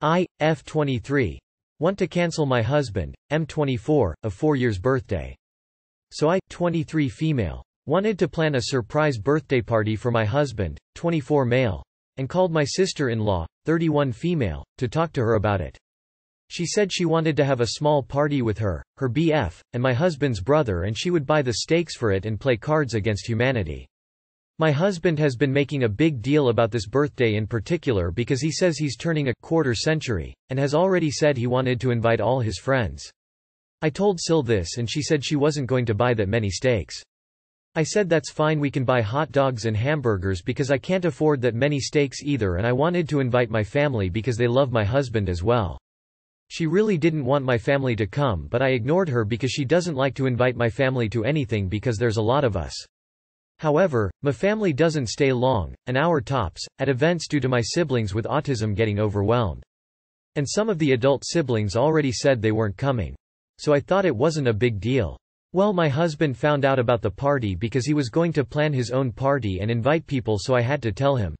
F23. Want to cancel my husband, M24, of 4 years birthday. So I, 23 female, wanted to plan a surprise birthday party for my husband, 24 male, and called my sister-in-law, 31 female, to talk to her about it. She said she wanted to have a small party with her BF, and my husband's brother, and she would buy the steaks for it and play Cards Against Humanity. My husband has been making a big deal about this birthday in particular because he says he's turning a quarter century, and has already said he wanted to invite all his friends. I told Sil this and she said she wasn't going to buy that many steaks. I said that's fine, we can buy hot dogs and hamburgers because I can't afford that many steaks either, and I wanted to invite my family because they love my husband as well. She really didn't want my family to come, but I ignored her because she doesn't like to invite my family to anything because there's a lot of us. However, my family doesn't stay long, an hour tops, at events due to my siblings with autism getting overwhelmed. And some of the adult siblings already said they weren't coming. So I thought it wasn't a big deal. Well, my husband found out about the party because he was going to plan his own party and invite people, so I had to tell him.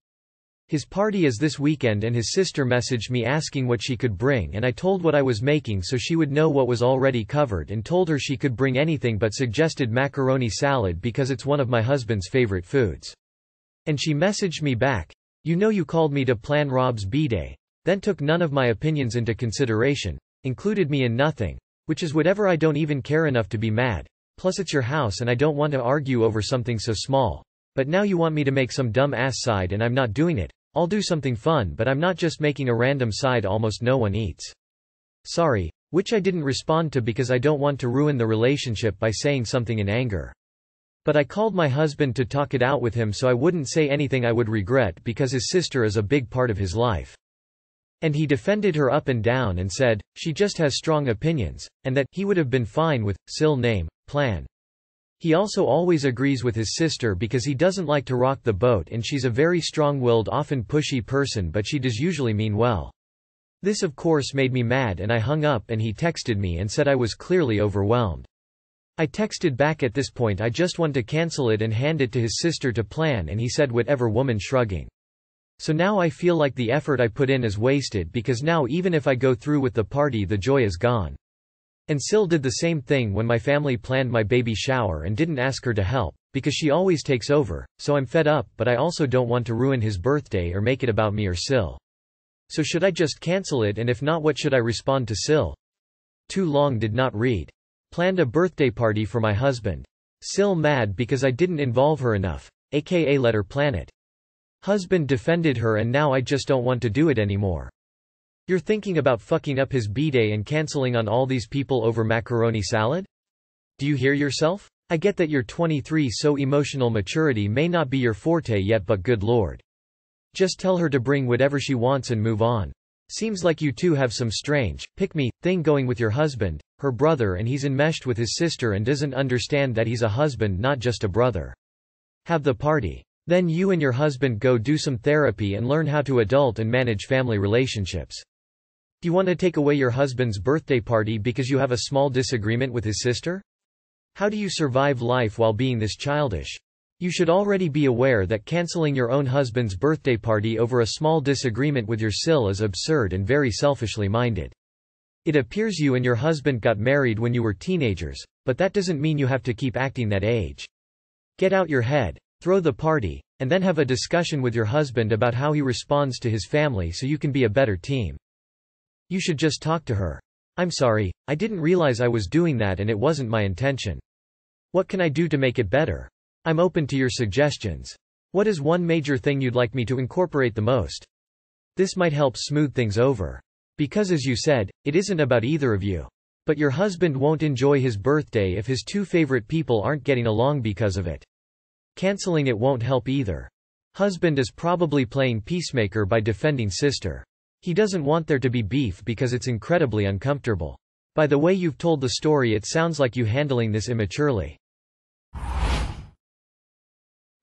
His party is this weekend and his sister messaged me asking what she could bring, and I told what I was making so she would know what was already covered, and told her she could bring anything but suggested macaroni salad because it's one of my husband's favorite foods. And she messaged me back, "You know you called me to plan Rob's b-day, then took none of my opinions into consideration, included me in nothing, which is whatever, I don't even care enough to be mad, plus it's your house and I don't want to argue over something so small. But now you want me to make some dumb ass side and I'm not doing it. I'll do something fun, but I'm not just making a random side almost no one eats. Sorry," which I didn't respond to because I don't want to ruin the relationship by saying something in anger. But I called my husband to talk it out with him so I wouldn't say anything I would regret because his sister is a big part of his life. And he defended her up and down and said, she just has strong opinions, and that he would have been fine with Sil name, plan. He also always agrees with his sister because he doesn't like to rock the boat and she's a very strong-willed, often pushy person, but she does usually mean well. This of course made me mad and I hung up, and he texted me and said I was clearly overwhelmed. I texted back, at this point I just want to cancel it and hand it to his sister to plan, and he said whatever, woman, shrugging. So now I feel like the effort I put in is wasted because now even if I go through with the party the joy is gone. And Sil did the same thing when my family planned my baby shower and didn't ask her to help, because she always takes over, so I'm fed up, but I also don't want to ruin his birthday or make it about me or Sil. So should I just cancel it, and if not, what should I respond to Sil? Too long, did not read. Planned a birthday party for my husband. Sil mad because I didn't involve her enough, aka let her plan it. Husband defended her and now I just don't want to do it anymore. You're thinking about fucking up his b-day and cancelling on all these people over macaroni salad? Do you hear yourself? I get that you're 23, so emotional maturity may not be your forte yet, but good lord. Just tell her to bring whatever she wants and move on. Seems like you two have some strange, pick-me, thing going with your husband, her brother, and he's enmeshed with his sister and doesn't understand that he's a husband, not just a brother. Have the party. Then you and your husband go do some therapy and learn how to adult and manage family relationships. Do you want to take away your husband's birthday party because you have a small disagreement with his sister? How do you survive life while being this childish? You should already be aware that cancelling your own husband's birthday party over a small disagreement with your Sil is absurd and very selfishly minded. It appears you and your husband got married when you were teenagers, but that doesn't mean you have to keep acting that age. Get out your head, throw the party, and then have a discussion with your husband about how he responds to his family so you can be a better team. You should just talk to her. I'm sorry, I didn't realize I was doing that and it wasn't my intention. What can I do to make it better? I'm open to your suggestions. What is one major thing you'd like me to incorporate the most? This might help smooth things over. Because as you said, it isn't about either of you. But your husband won't enjoy his birthday if his two favorite people aren't getting along because of it. Canceling it won't help either. Husband is probably playing peacemaker by defending sister. He doesn't want there to be beef because it's incredibly uncomfortable. By the way you've told the story, it sounds like you handling this immaturely.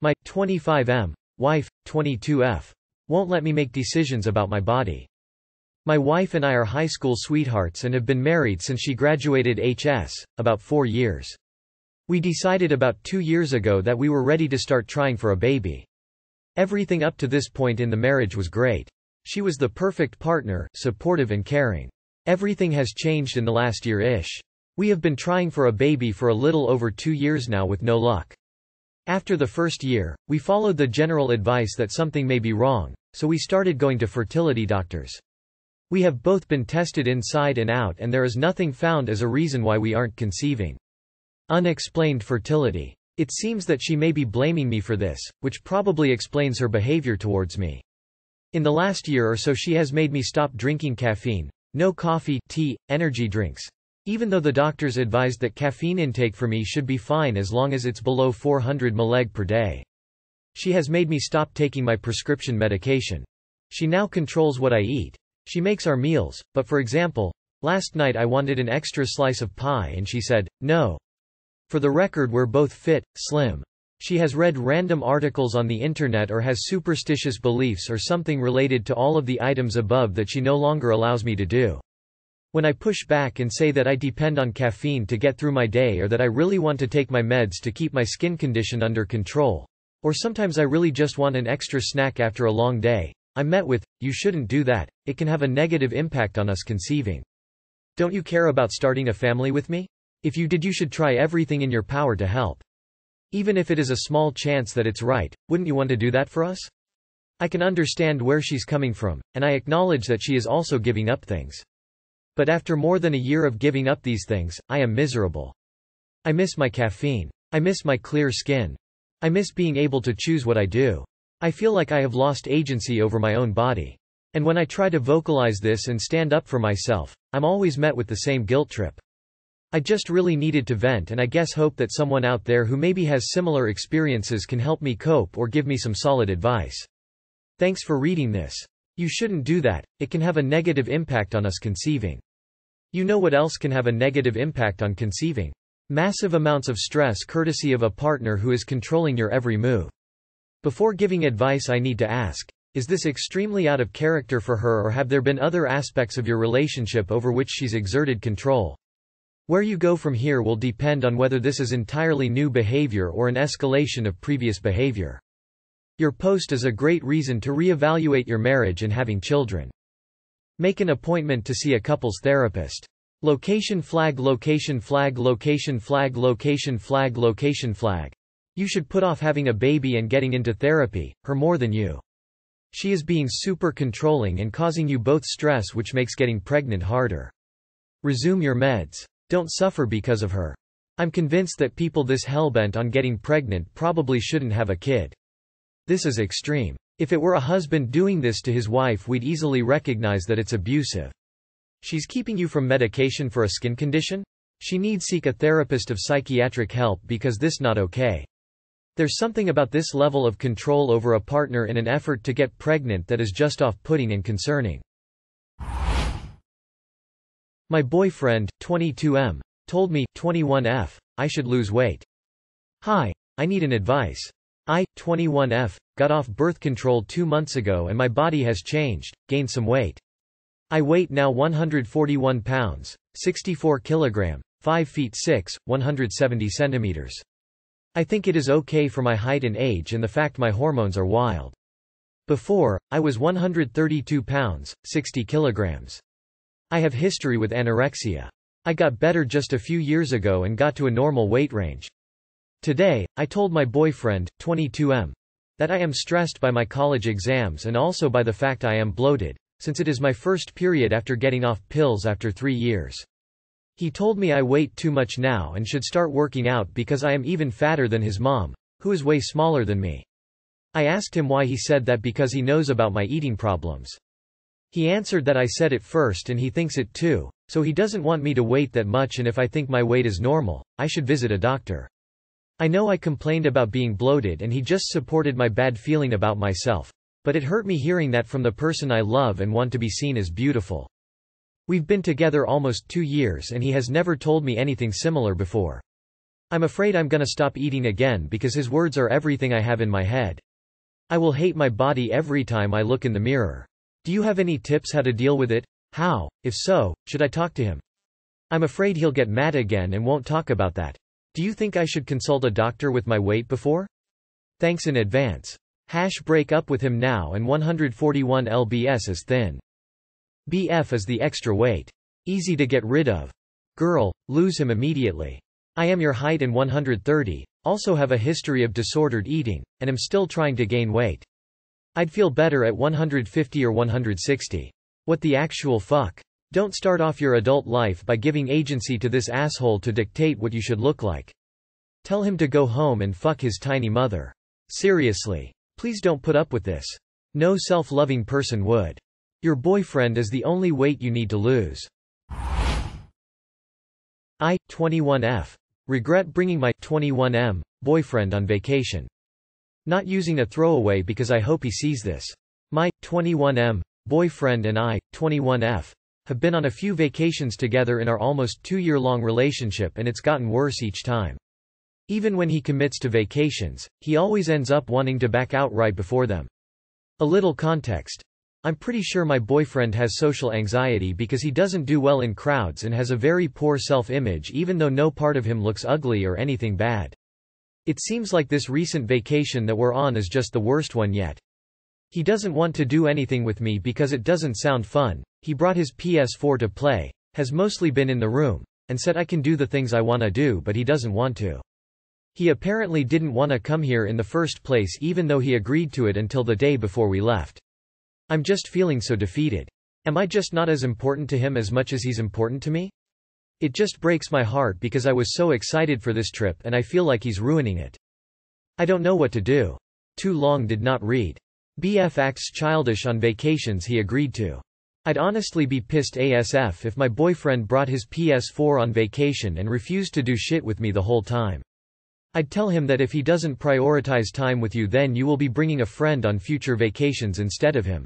My 25M wife, 22F, won't let me make decisions about my body. My wife and I are high school sweethearts and have been married since she graduated HS, about 4 years. We decided about 2 years ago that we were ready to start trying for a baby. Everything up to this point in the marriage was great. She was the perfect partner, supportive and caring. Everything has changed in the last year-ish. We have been trying for a baby for a little over 2 years now with no luck. After the first year, we followed the general advice that something may be wrong, so we started going to fertility doctors. We have both been tested inside and out and there is nothing found as a reason why we aren't conceiving. Unexplained fertility. It seems that she may be blaming me for this, which probably explains her behavior towards me. In the last year or so she has made me stop drinking caffeine, no coffee, tea, energy drinks. Even though the doctors advised that caffeine intake for me should be fine as long as it's below 400 mg per day. She has made me stop taking my prescription medication. She now controls what I eat. She makes our meals, but for example, last night I wanted an extra slice of pie and she said, no. For the record, we're both fit, slim. She has read random articles on the internet or has superstitious beliefs or something related to all of the items above that she no longer allows me to do. When I push back and say that I depend on caffeine to get through my day or that I really want to take my meds to keep my skin condition under control, or sometimes I really just want an extra snack after a long day, I'm met with, you shouldn't do that, it can have a negative impact on us conceiving. Don't you care about starting a family with me? If you did, you should try everything in your power to help. Even if it is a small chance that it's right, wouldn't you want to do that for us? I can understand where she's coming from, and I acknowledge that she is also giving up things. But after more than a year of giving up these things, I am miserable. I miss my caffeine. I miss my clear skin. I miss being able to choose what I do. I feel like I have lost agency over my own body. And when I try to vocalize this and stand up for myself, I'm always met with the same guilt trip. I just really needed to vent and I guess hope that someone out there who maybe has similar experiences can help me cope or give me some solid advice. Thanks for reading this. You shouldn't do that, it can have a negative impact on us conceiving. You know what else can have a negative impact on conceiving? Massive amounts of stress courtesy of a partner who is controlling your every move. Before giving advice, I need to ask, is this extremely out of character for her, or have there been other aspects of your relationship over which she's exerted control? Where you go from here will depend on whether this is entirely new behavior or an escalation of previous behavior. Your post is a great reason to reevaluate your marriage and having children. Make an appointment to see a couples therapist. Location flag, location flag, location flag, location flag, location flag. You should put off having a baby and getting into therapy, her more than you. She is being super controlling and causing you both stress, which makes getting pregnant harder. Resume your meds. Don't suffer because of her. I'm convinced that people this hellbent on getting pregnant probably shouldn't have a kid. This is extreme. If it were a husband doing this to his wife, we'd easily recognize that it's abusive. She's keeping you from medication for a skin condition? She needs seek a therapist of psychiatric help because this not okay. There's something about this level of control over a partner in an effort to get pregnant that is just off-putting and concerning. My boyfriend, 22M, told me, 21F, I should lose weight. Hi, I need an advice. I, 21F, got off birth control 2 months ago and my body has changed, gained some weight. I weight now 141 pounds, 64 kilogram, 5 feet 6, 170 centimeters. I think it is okay for my height and age and the fact my hormones are wild. Before, I was 132 pounds, 60 kilograms. I have history with anorexia. I got better just a few years ago and got to a normal weight range. Today, I told my boyfriend, 22M, that I am stressed by my college exams and also by the fact I am bloated, since it is my first period after getting off pills after 3 years. He told me I weight too much now and should start working out because I am even fatter than his mom, who is way smaller than me. I asked him why he said that because he knows about my eating problems. He answered that I said it first and he thinks it too, so he doesn't want me to weight that much, and if I think my weight is normal, I should visit a doctor. I know I complained about being bloated and he just supported my bad feeling about myself, but it hurt me hearing that from the person I love and want to be seen as beautiful. We've been together almost 2 years and he has never told me anything similar before. I'm afraid I'm gonna stop eating again because his words are everything I have in my head. I will hate my body every time I look in the mirror. Do you have any tips how to deal with it? How, if so, should I talk to him? I'm afraid he'll get mad again and won't talk about that. Do you think I should consult a doctor with my weight before? Thanks in advance. Break up with him now and 141 lbs is thin. BF is the extra weight. Easy to get rid of. Girl, lose him immediately. I am your height and 130, also have a history of disordered eating, and am still trying to gain weight. I'd feel better at 150 or 160. What the actual fuck? Don't start off your adult life by giving agency to this asshole to dictate what you should look like. Tell him to go home and fuck his tiny mother. Seriously. Please don't put up with this. No self-loving person would. Your boyfriend is the only weight you need to lose. I, 21F. Regret bringing my 21M boyfriend on vacation. Not using a throwaway because I hope he sees this. My 21M boyfriend and I, 21F, have been on a few vacations together in our almost 2-year-long relationship, and it's gotten worse each time. Even when he commits to vacations, he always ends up wanting to back out right before them. A little context. I'm pretty sure my boyfriend has social anxiety because he doesn't do well in crowds and has a very poor self-image, even though no part of him looks ugly or anything bad. It seems like this recent vacation that we're on is just the worst one yet. He doesn't want to do anything with me because it doesn't sound fun. He brought his PS4 to play, has mostly been in the room, and said I can do the things I want to do, but he doesn't want to. He apparently didn't want to come here in the first place, even though he agreed to it until the day before we left. I'm just feeling so defeated. Am I just not as important to him as much as he's important to me? It just breaks my heart because I was so excited for this trip and I feel like he's ruining it. I don't know what to do. Too long did not read. BF acts childish on vacations he agreed to. I'd honestly be pissed ASF if my boyfriend brought his PS4 on vacation and refused to do shit with me the whole time. I'd tell him that if he doesn't prioritize time with you, then you will be bringing a friend on future vacations instead of him.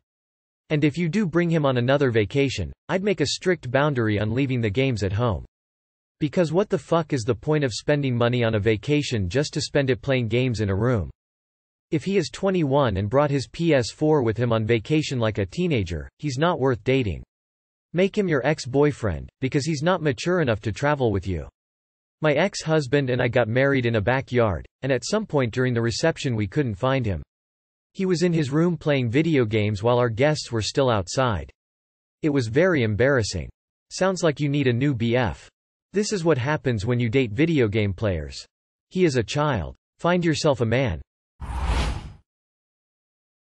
And if you do bring him on another vacation, I'd make a strict boundary on leaving the games at home. Because what the fuck is the point of spending money on a vacation just to spend it playing games in a room? If he is 21 and brought his PS4 with him on vacation like a teenager, he's not worth dating. Make him your ex-boyfriend, because he's not mature enough to travel with you. My ex-husband and I got married in a backyard, and at some point during the reception we couldn't find him. He was in his room playing video games while our guests were still outside. It was very embarrassing. Sounds like you need a new BF. This is what happens when you date video game players. He is a child. Find yourself a man.